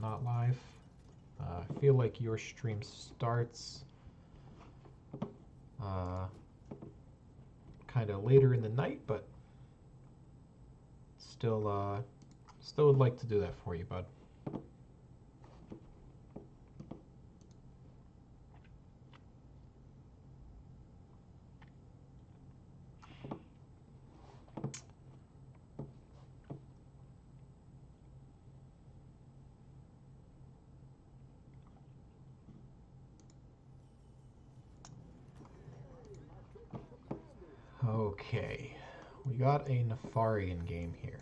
not live. I feel like your stream starts kind of later in the night, but still would like to do that for you, bud. Okay, we got a Nefarian game here.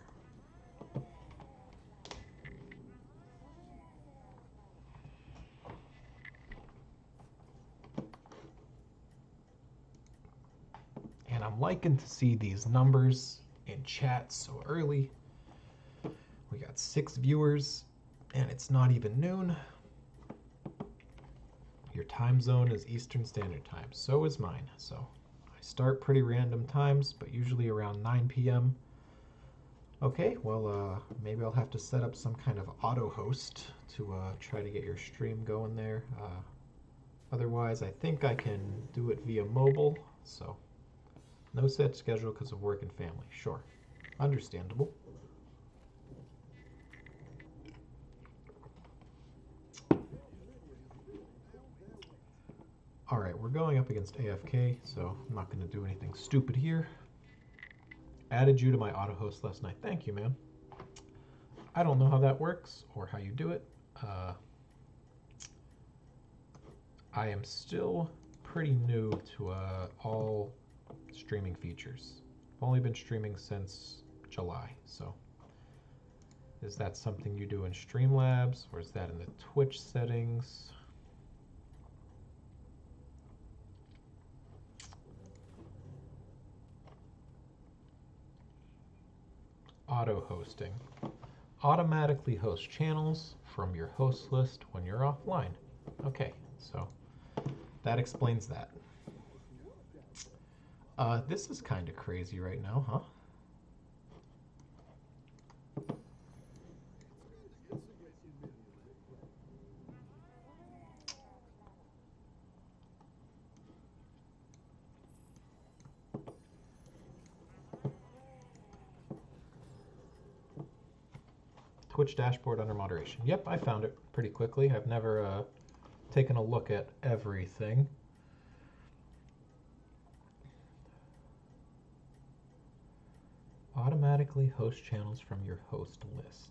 And I'm liking to see these numbers in chat so early. We got 6 viewers, and it's not even noon. Your time zone is Eastern Standard Time, so is mine. So I start pretty random times, but usually around 9 p.m. Okay, well, maybe I'll have to set up some kind of auto host to try to get your stream going there. Otherwise, I think I can do it via mobile, so no set schedule because of work and family. Sure, understandable. Alright, we're going up against AFK, so I'm not going to do anything stupid here. Added you to my auto host last night. Thank you, man. I don't know how that works or how you do it. I am still pretty new to all streaming features. I've only been streaming since July, so is that something you do in Streamlabs, or is that in the Twitch settings? Auto hosting. Automatically host channels from your host list when you're offline. Okay, so that explains that. This is kind of crazy right now, huh? Twitch dashboard under moderation. Yep, I found it pretty quickly. I've never taken a look at everything. Automatically host channels from your host list.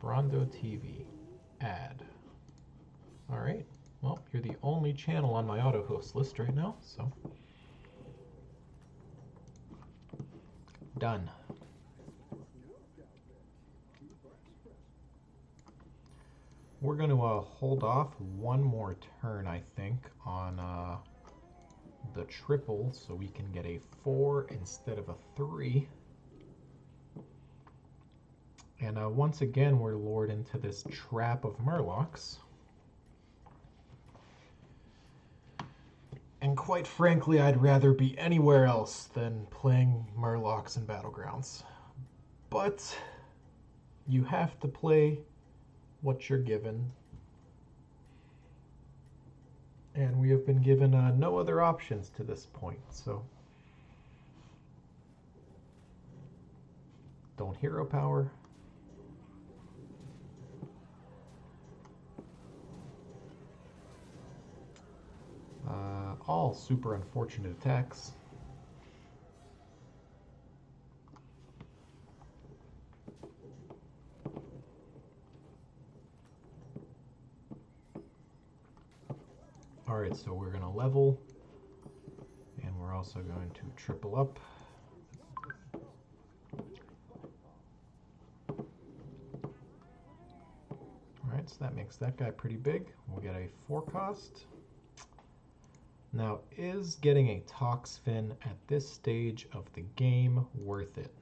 Brondo TV. Add. Alright. Well, you're the only channel on my auto host list right now, so. Done. We're going to hold off one more turn, I think, on the triple, so we can get a 4 instead of a 3. And once again, we're lured into this trap of Murlocs. And quite frankly, I'd rather be anywhere else than playing Murlocs in Battlegrounds. But you have to play what you're given. And we have been given no other options to this point, so. Don't hero power. All super unfortunate attacks. Alright, so we're going to level, and we're also going to triple up. Alright, so that makes that guy pretty big. We'll get a 4 cost. Now, is getting a Toxfin at this stage of the game worth it?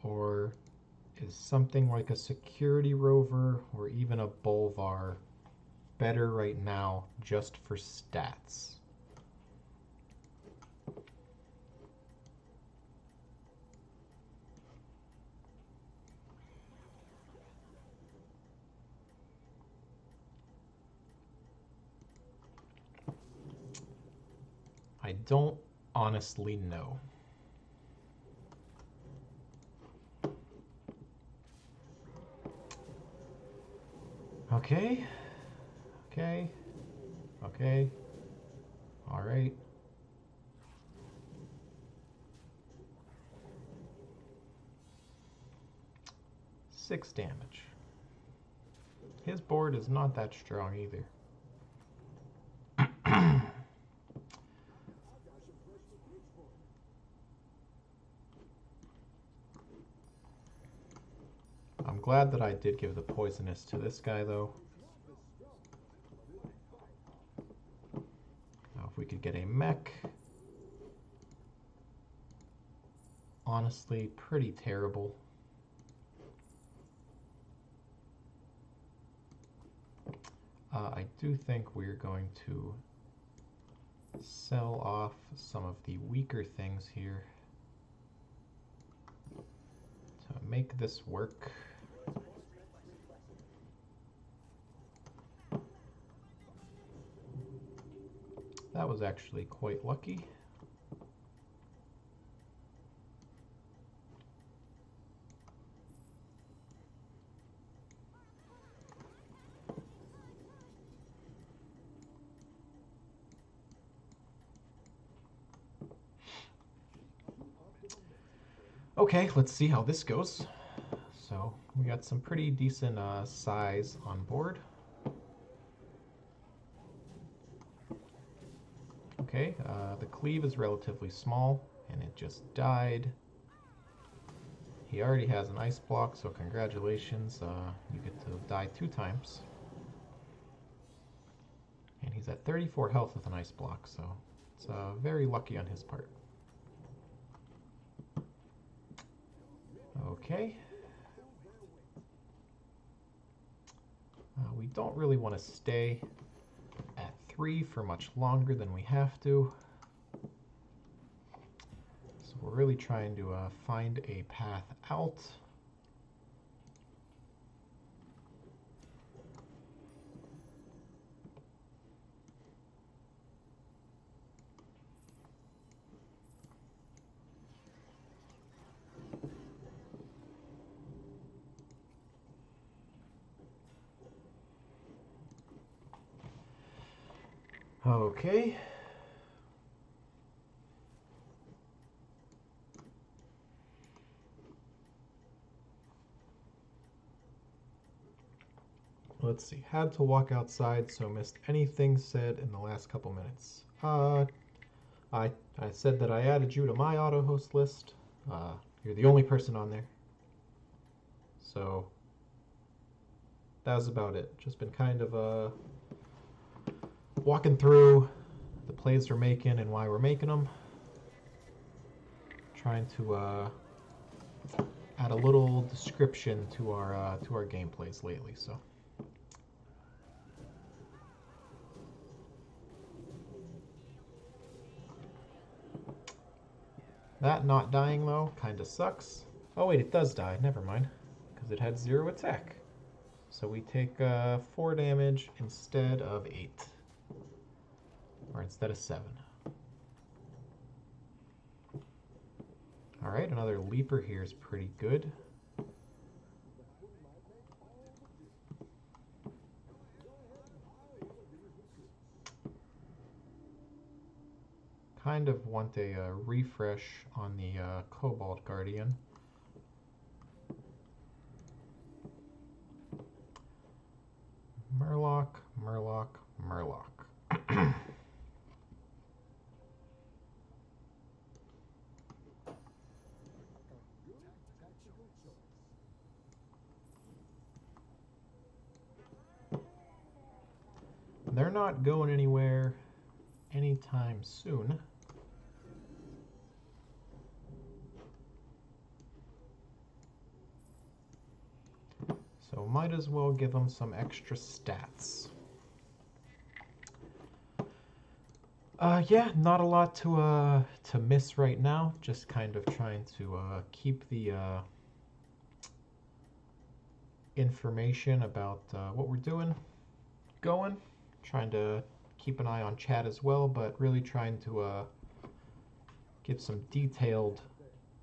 Or is something like a security rover or even a Bolvar better right now just for stats? I don't honestly know. Okay. Okay. Okay. All right. Six damage. His board is not that strong either. I'm glad that I did give the poisonous to this guy, though. Now, if we could get a mech. Honestly, pretty terrible. I do think we're going to sell off some of the weaker things here to make this work. That was actually quite lucky. Okay, let's see how this goes. So we got some pretty decent size on board. Okay, the cleave is relatively small, and it just died. He already has an ice block, so congratulations. You get to die 2 times. And he's at 34 health with an ice block, so it's very lucky on his part. Okay. We don't really want to stay at 3 for much longer than we have to. So we're really trying to find a path out. Okay. Let's see. Had to walk outside, so missed anything said in the last couple minutes. I said that I added you to my auto host list. You're the only person on there. So that was about it. Just been kind of walking through the plays we're making and why we're making them. Trying to add a little description to our gameplays lately. So. That not dying though kind of sucks. Oh wait, it does die. Never mind, because it had 0 attack. So we take 4 damage instead of 8. Or instead of 7. Alright, another leaper here is pretty good. Kind of want a refresh on the Cobalt Guardian. Murloc, Murloc, Murloc. They're not going anywhere anytime soon. So might as well give him some extra stats. Yeah, not a lot to miss right now. Just kind of trying to keep the information about what we're doing going. Trying to keep an eye on chat as well, but really trying to give some detailed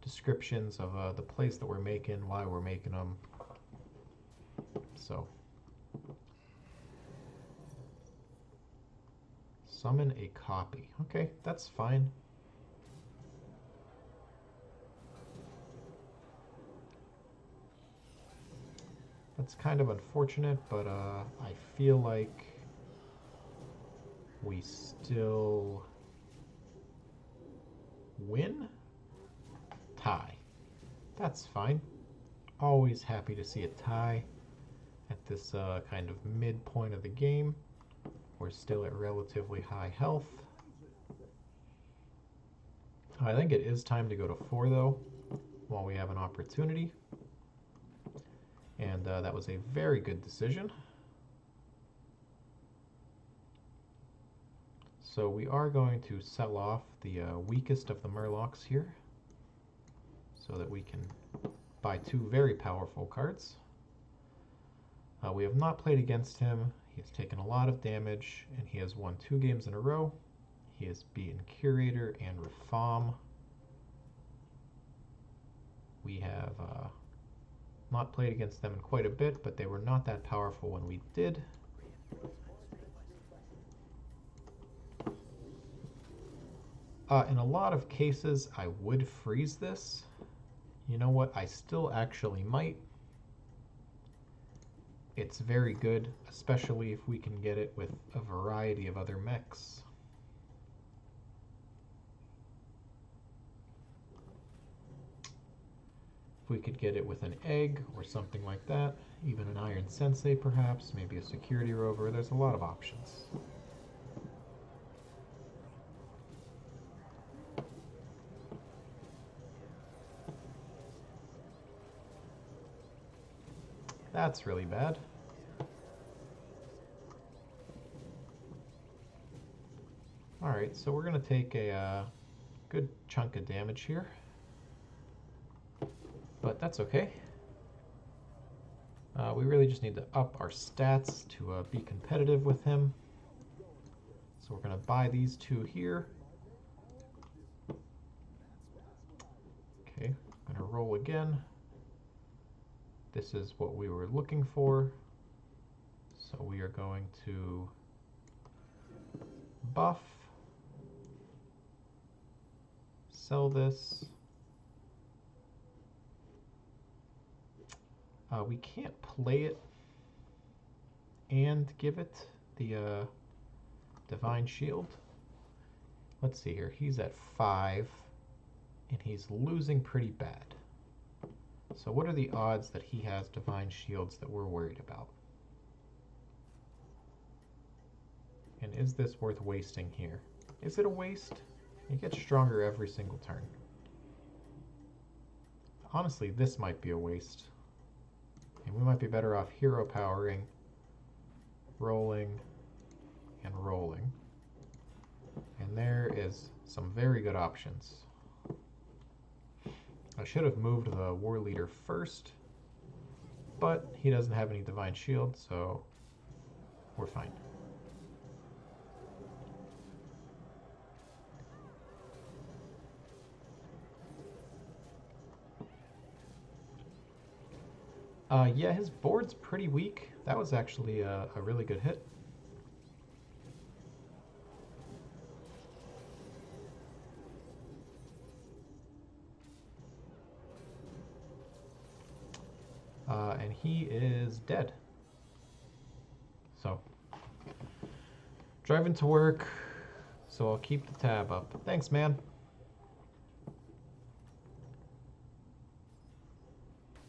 descriptions of the plays that we're making, why we're making them. So, summon a copy. Okay, that's fine. That's kind of unfortunate, but I feel like we still win? Tie. That's fine. Always happy to see a tie at this kind of midpoint of the game. We're still at relatively high health. I think it is time to go to 4 though, while we have an opportunity. And that was a very good decision. So we are going to sell off the weakest of the Murlocs here so that we can buy 2 very powerful cards. We have not played against him. He has taken a lot of damage and he has won 2 games in a row. He has beaten Curator and Rafam. We have not played against them in quite a bit, but they were not that powerful when we did. In a lot of cases, I would freeze this. You know what? I still actually might. It's very good, especially if we can get it with a variety of other mechs. If we could get it with an egg or something like that, even an Iron Sensei perhaps, maybe a Security Rover, there's a lot of options. That's really bad. Alright, so we're going to take a good chunk of damage here. But that's okay. We really just need to up our stats to be competitive with him. So we're going to buy these 2 here. Okay, I'm going to roll again. This is what we were looking for. So we are going to buff, sell this. We can't play it and give it the Divine Shield. Let's see here. He's at 5 and he's losing pretty bad. So what are the odds that he has Divine Shields that we're worried about? And is this worth wasting here? Is it a waste? He gets stronger every single turn. Honestly, this might be a waste. And we might be better off hero powering, rolling, and rolling. And there is some very good options. I should have moved the War Leader first, but he doesn't have any Divine Shield, so we're fine. Yeah, his board's pretty weak. That was actually a really good hit. And he is dead. So, driving to work, so I'll keep the tab up. Thanks, man.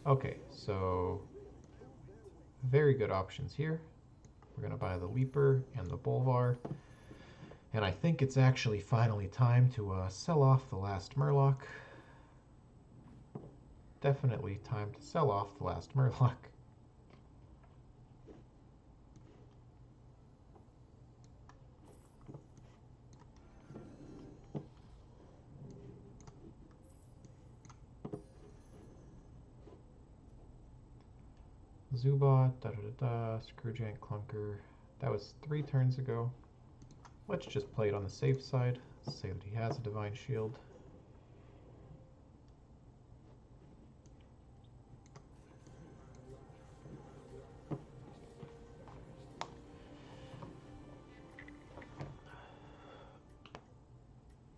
Okay, so very good options here. We're going to buy the Leaper and the Bolvar. And I think it's actually finally time to sell off the last Murloc. Definitely time to sell off the last Murloc. Zubat, da-da-da-da, Screwgiant, Clunker. That was 3 turns ago. Let's just play it on the safe side. Say that he has a Divine Shield.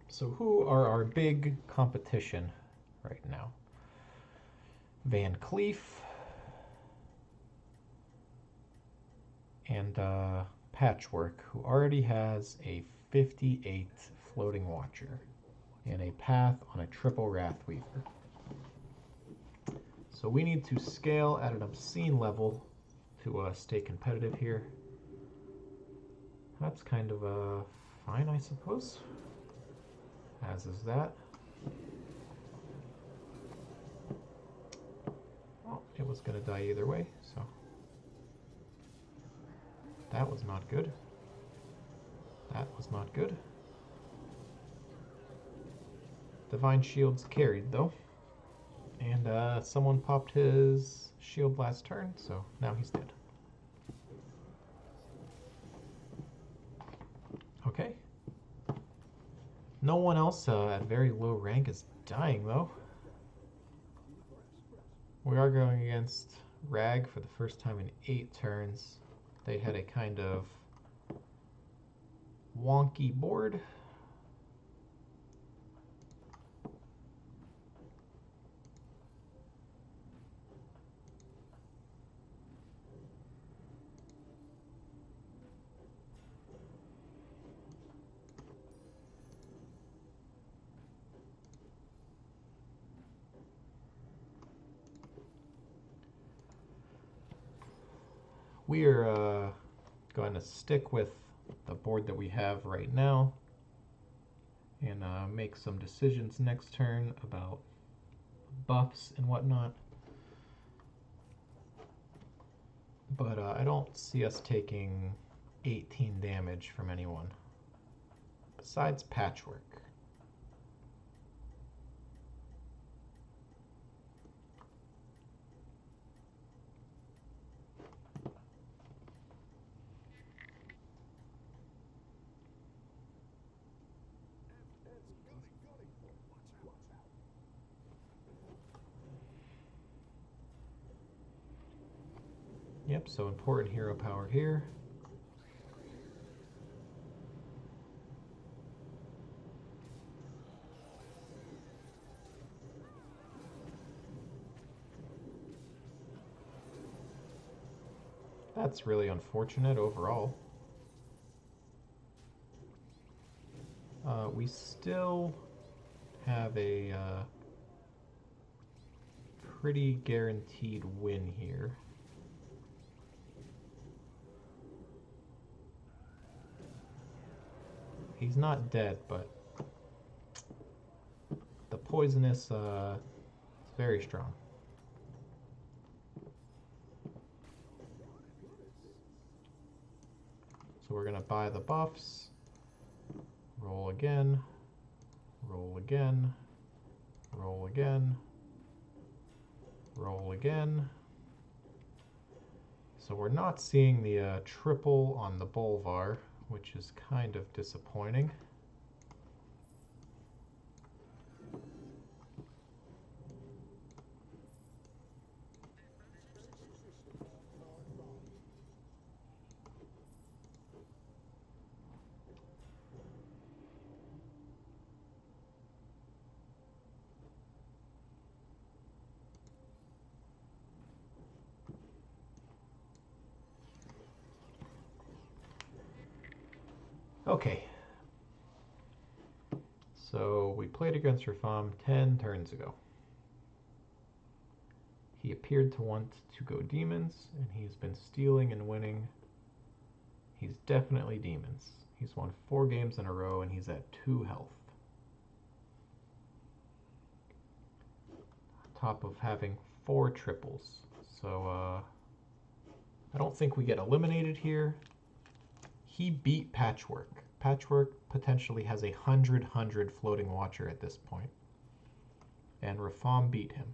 So who are our big competition right now? Van Cleef and Patchwork, who already has a 58 Floating Watcher and a Path on a triple Wrathweaver. So we need to scale at an obscene level to stay competitive here. That's kind of fine, I suppose. As is that. Well, it was going to die either way, so that was not good. That was not good. Divine Shield's carried, though. And someone popped his shield last turn, so now he's dead. Okay. No one else at very low rank is dying, though. We are going against Rag for the first time in 8 turns. They had a kind of wonky board. We are going to stick with the board that we have right now and make some decisions next turn about buffs and whatnot. But I don't see us taking 18 damage from anyone besides Patchwork. Yep, so important hero power here. That's really unfortunate overall. We still have a pretty guaranteed win here. He's not dead, but the poisonous is very strong. So we're going to buy the buffs, roll again, roll again, roll again, roll again. So we're not seeing the triple on the Bolvar, which is kind of disappointing. Okay, so we played against Rafam 10 turns ago. He appeared to want to go demons, and he's been stealing and winning. He's definitely demons. He's won 4 games in a row, and he's at 2 health. On top of having 4 triples. So I don't think we get eliminated here. He beat Patchwork. Patchwork potentially has a 100 floating watcher at this point. And Rafam beat him.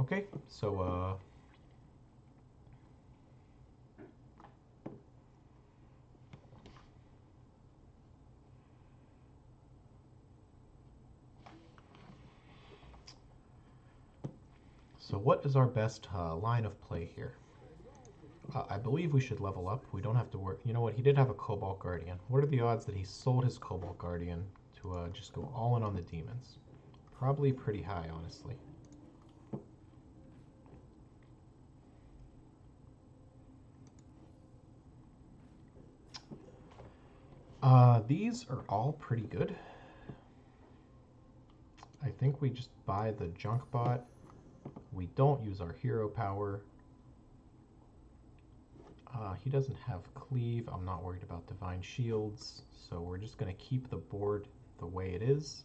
Okay, so so what is our best line of play here? I believe we should level up. We don't have to work. You know what? He did have a Cobalt Guardian. What are the odds that he sold his Cobalt Guardian to just go all in on the demons? Probably pretty high, honestly. These are all pretty good. I think we just buy the junk bot. We don't use our hero power. He doesn't have cleave. I'm not worried about divine shields. So we're just going to keep the board the way it is.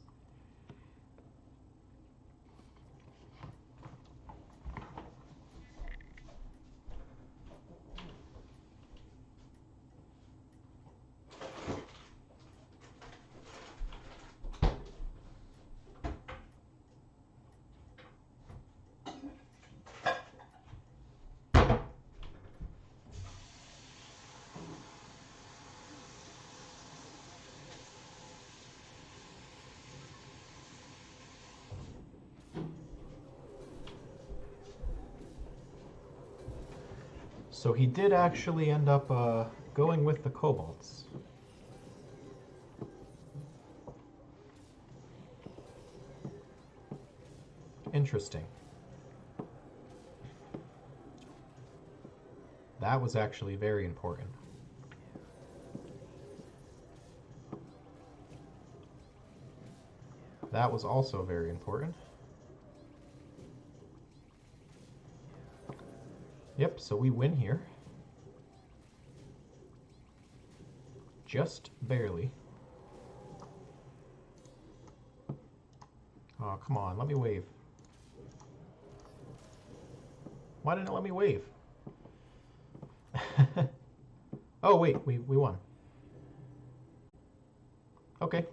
So he did actually end up going with the Cobalts. Interesting. That was actually very important. That was also very important. Yep, so we win here. Just barely. Oh, come on, let me wave. Why didn't it let me wave? Oh, wait, we won. Okay.